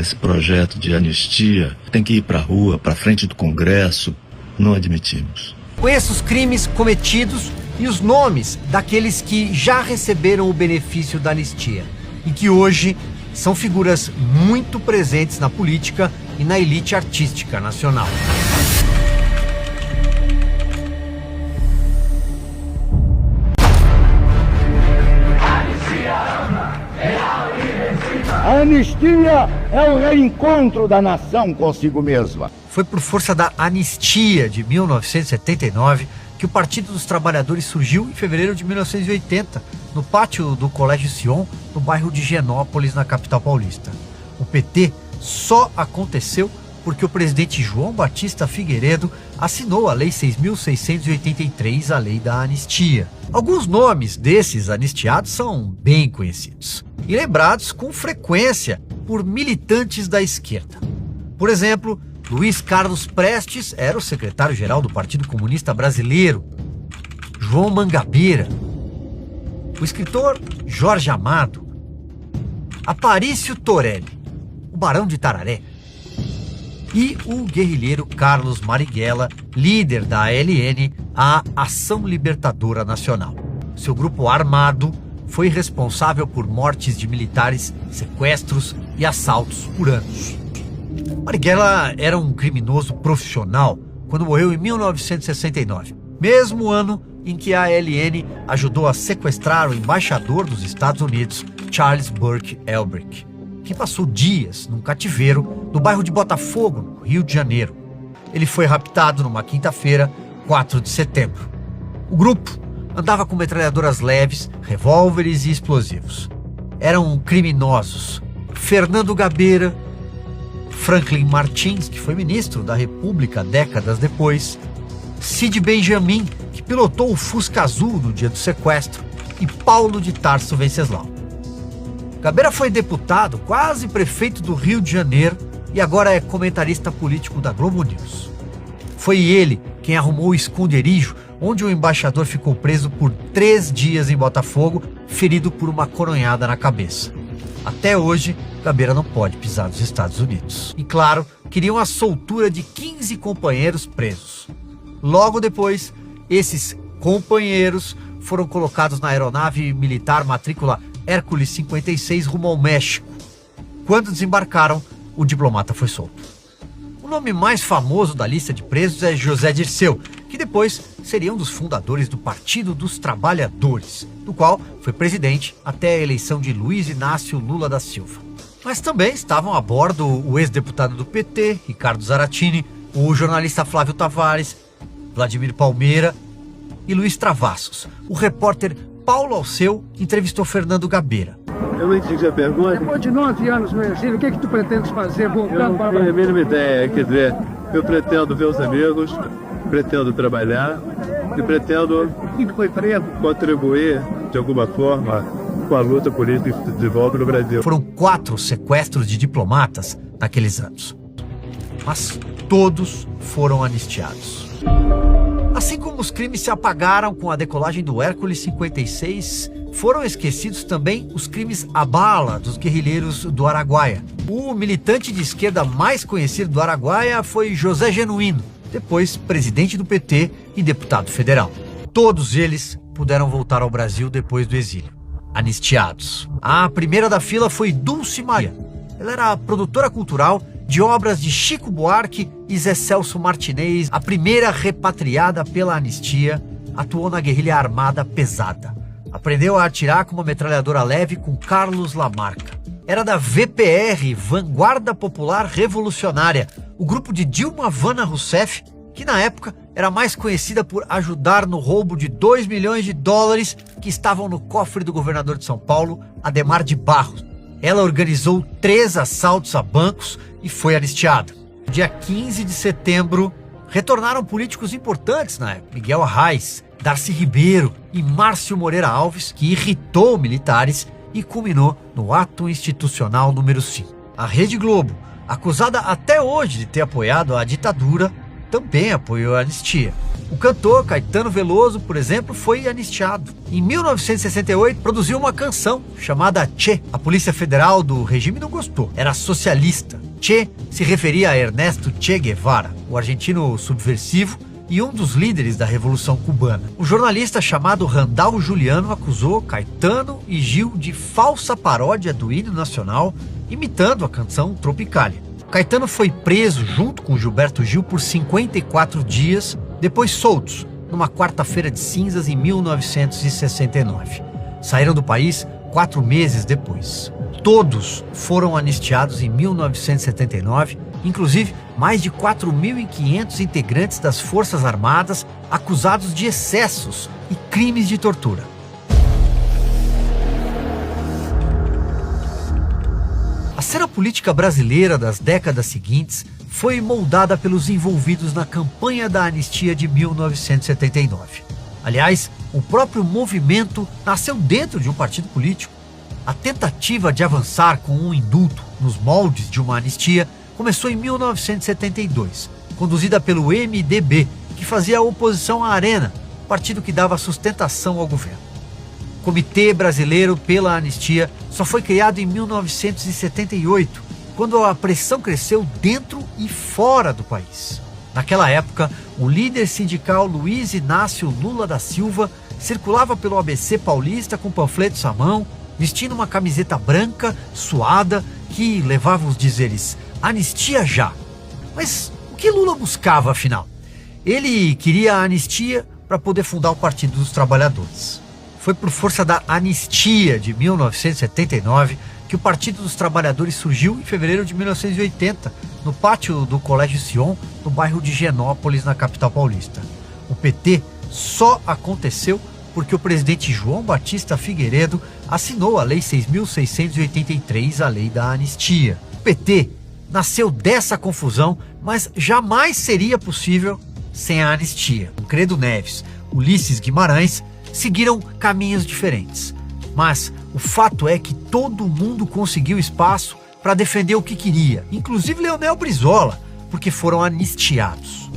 Esse projeto de anistia tem que ir para a rua, para frente do Congresso. Não admitimos. Conheça os crimes cometidos e os nomes daqueles que já receberam o benefício da anistia e que hoje são figuras muito presentes na política e na elite artística nacional. A anistia é o reencontro da nação consigo mesma. Foi por força da anistia de 1979 que o Partido dos Trabalhadores surgiu em fevereiro de 1980, no pátio do Colégio Sion, no bairro de Genópolis, na capital paulista. O PT só aconteceu porque o presidente João Batista Figueiredo assinou a Lei 6.683, a Lei da Anistia. Alguns nomes desses anistiados são bem conhecidos e lembrados com frequência por militantes da esquerda. Por exemplo, Luiz Carlos Prestes era o secretário-geral do Partido Comunista Brasileiro. João Mangabeira, o escritor Jorge Amado, Aparício Torelli, o Barão de Tararé, e o guerrilheiro Carlos Marighella, líder da ALN, a Ação Libertadora Nacional. Seu grupo armado foi responsável por mortes de militares, sequestros e assaltos por anos. Marighella era um criminoso profissional quando morreu em 1969, mesmo ano em que a ALN ajudou a sequestrar o embaixador dos Estados Unidos, Charles Burke Elbrick, que passou dias num cativeiro no bairro de Botafogo, no Rio de Janeiro. Ele foi raptado numa quinta-feira, 4 de setembro. O grupo andava com metralhadoras leves, revólveres e explosivos. Eram criminosos Fernando Gabeira, Franklin Martins, que foi ministro da República décadas depois, Cid Benjamin, que pilotou o Fusca Azul no dia do sequestro, e Paulo de Tarso Venceslau. Gabeira foi deputado, quase prefeito do Rio de Janeiro e agora é comentarista político da Globo News. Foi ele quem arrumou o esconderijo onde o embaixador ficou preso por 3 dias em Botafogo, ferido por uma coronhada na cabeça. Até hoje, Gabeira não pode pisar nos Estados Unidos. E claro, queriam a soltura de 15 companheiros presos. Logo depois, esses companheiros foram colocados na aeronave militar matrícula Hércules 56 rumo ao México. Quando desembarcaram, o diplomata foi solto. O nome mais famoso da lista de presos é José Dirceu, que depois seria um dos fundadores do Partido dos Trabalhadores, do qual foi presidente até a eleição de Luiz Inácio Lula da Silva. Mas também estavam a bordo o ex-deputado do PT, Ricardo Zaratini, o jornalista Flávio Tavares, Vladimir Palmeira e Luiz Travassos. O repórter Paulo Alceu entrevistou Fernando Gabeira. Eu não entendi a pergunta. Depois de 9 anos no exílio, o que tu pretendes fazer voltando para o Brasil? Eu não tenho a mínima ideia. Quer dizer, eu pretendo ver os amigos, pretendo trabalhar e pretendo contribuir de alguma forma com a luta política de volta no Brasil. Foram 4 sequestros de diplomatas naqueles anos, mas todos foram anistiados. Assim como os crimes se apagaram com a decolagem do Hércules 56, foram esquecidos também os crimes à bala dos guerrilheiros do Araguaia. O militante de esquerda mais conhecido do Araguaia foi José Genuíno, depois presidente do PT e deputado federal. Todos eles puderam voltar ao Brasil depois do exílio, anistiados. A primeira da fila foi Dulce Maria. Ela era produtora cultural de obras de Chico Buarque e Zé Celso Martinez, a primeira repatriada pela anistia, atuou na guerrilha armada pesada. Aprendeu a atirar com uma metralhadora leve com Carlos Lamarca. Era da VPR, Vanguarda Popular Revolucionária, o grupo de Dilma Havana Rousseff, que na época era mais conhecida por ajudar no roubo de 2 milhões de dólares que estavam no cofre do governador de São Paulo, Adhemar de Barros. Ela organizou 3 assaltos a bancos e foi anistiada. No dia 15 de setembro, retornaram políticos importantes na época. Miguel Arraes, Darcy Ribeiro e Márcio Moreira Alves, que irritou militares e culminou no ato institucional número 5. A Rede Globo, acusada até hoje de ter apoiado a ditadura, também apoiou a anistia. O cantor Caetano Veloso, por exemplo, foi anistiado. Em 1968, produziu uma canção chamada Che. A Polícia Federal do regime não gostou, era socialista. Che se referia a Ernesto Che Guevara, o argentino subversivo e um dos líderes da Revolução Cubana. Um jornalista chamado Randall Juliano acusou Caetano e Gil de falsa paródia do hino nacional, imitando a canção Tropicália. Caetano foi preso junto com Gilberto Gil por 54 dias, depois soltos, numa quarta-feira de cinzas em 1969. Saíram do país 4 meses depois. Todos foram anistiados em 1979, inclusive mais de 4.500 integrantes das Forças Armadas acusados de excessos e crimes de tortura. A cena política brasileira das décadas seguintes foi moldada pelos envolvidos na campanha da anistia de 1979. Aliás, o próprio movimento nasceu dentro de um partido político. A tentativa de avançar com um indulto nos moldes de uma anistia começou em 1972, conduzida pelo MDB, que fazia oposição à Arena, partido que dava sustentação ao governo. O Comitê Brasileiro pela Anistia só foi criado em 1978, quando a pressão cresceu dentro e fora do país. Naquela época, o líder sindical Luiz Inácio Lula da Silva circulava pelo ABC paulista com panfletos à mão, vestindo uma camiseta branca, suada, que levava os dizeres "Anistia já". Mas o que Lula buscava, afinal? Ele queria a anistia para poder fundar o Partido dos Trabalhadores. Foi por força da anistia de 1979 que o Partido dos Trabalhadores surgiu em fevereiro de 1980, no pátio do Colégio Sion, no bairro de Genópolis, na capital paulista. O PT só aconteceu porque o presidente João Batista Figueiredo assinou a Lei 6.683, a Lei da Anistia. O PT nasceu dessa confusão, mas jamais seria possível sem a anistia. Credo Neves, Ulisses Guimarães seguiram caminhos diferentes. Mas o fato é que todo mundo conseguiu espaço para defender o que queria, inclusive Leonel Brizola, porque foram anistiados.